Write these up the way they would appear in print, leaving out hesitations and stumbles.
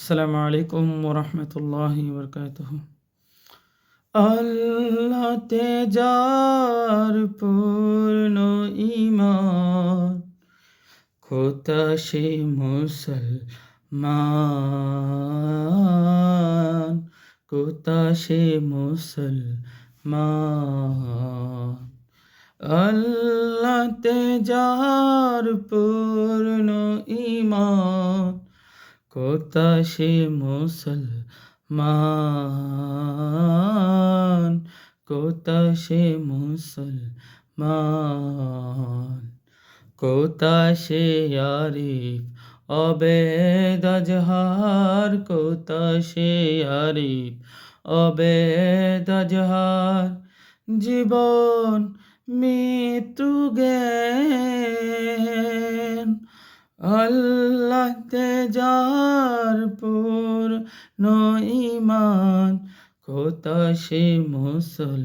আসসালামু আলাইকুম ওরহমতুল্লাহি ওবরকাতুহ। আল্লাহতে যার পূর্ণ ঈমান, খোদা সে মুসলমান, খোদা সে মুসলমান। আল্লাহতে যার পূর্ণ ঈমান, খোদা সে মুসলমান, খোদা সে মুসলমান। খোদা সে আরিফ অবেদ আজহার, খোদা সে আরিফ অবেদ আজহার। জীবন মৃত্যু জ্ঞান, আল্লাহতে যার পূর্ণ ঈমান, খোদা সে মুসলমান,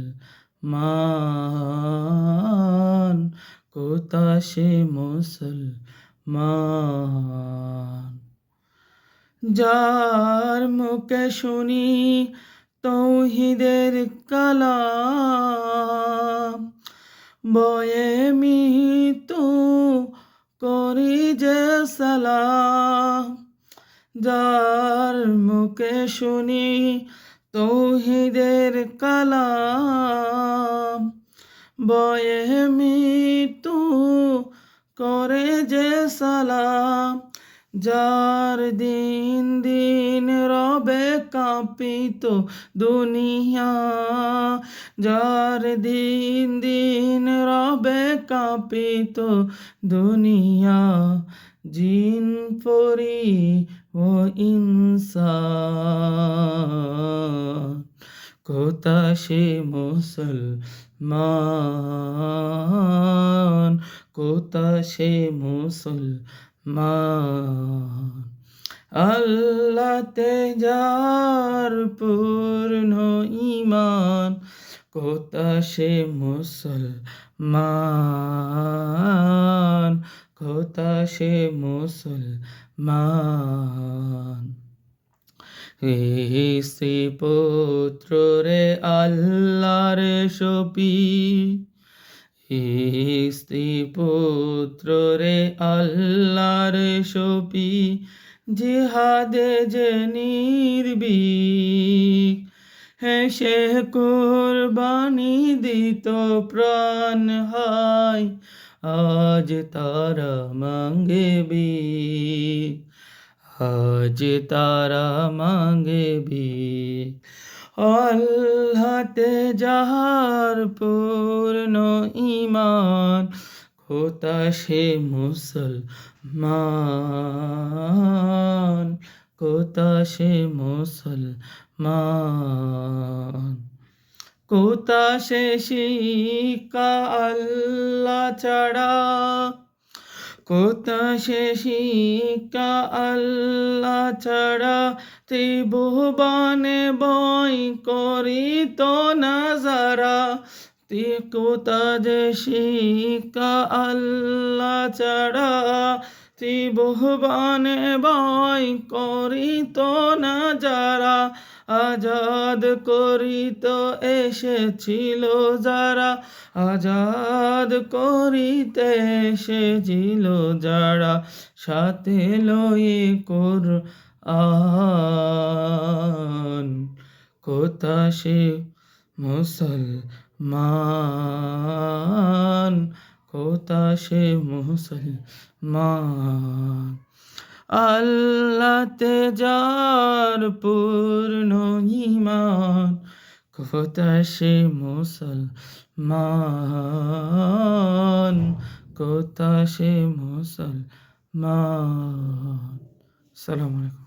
খোদা সে মুসলমান। যার মুখে শুনি তৌহিদের কালাম, বয়ে মৃত্যু করি যে সালাম। যার মুখে শুনি তৌহিদের কালাম, বয়ে মৃত্যু করে যে সালাম। যার দিন দিন রবে কাঁপিত দুনিয়া, যার দিন দিন রবে কাঁপিত দুনিয়া। জিন পরি ও ইনসান, খোদা সে মুসলমান, খোদা সে মুসলমান। আল্লাহতে যার পূর্ণ ঈমান, খোদা সে মুসলমান, খোদা সে মুসলমান। স্ত্রী পুত্র রে আল্লাহর শফি, স্ত্রী পুত্র রে আল্লাহর শফি। জিহাদে যে নির্ভীক, হেসে কুরবানি দিত প্রাণ হায়। আজ তারা মাঙ্গে ভিক, আজ তারা মাঙ্গে ভিক। আল্লাহতে যার পূর্ণ ঈমান, খোদা সে মুসলমান, খোদা সে মুসলমান। খোদা সে শিক্ষা আল্লাহ ছাড়া, খোদা সে শিক্ষা আল্লাহ ছাড়া। ত্রিভুবনে বই করিত না যারা, খোদা যে শিক্ষা আল্লাহ ছাড়া। ত্রিভুবনে বই করিত না যারা, আজাদ করিত এসেছিল যারা, আজাদ করিতে এসেছিল যারা। সাথে লয়ে কুরআন, খোদা সে মুসলমান, খোদা সে মুসলমান। আল্লাহতে যার পূর্ণ ঈমান, খোদা সে মুসলমান, খোদা সে মুসলমান। আসসালামু আলাইকুম।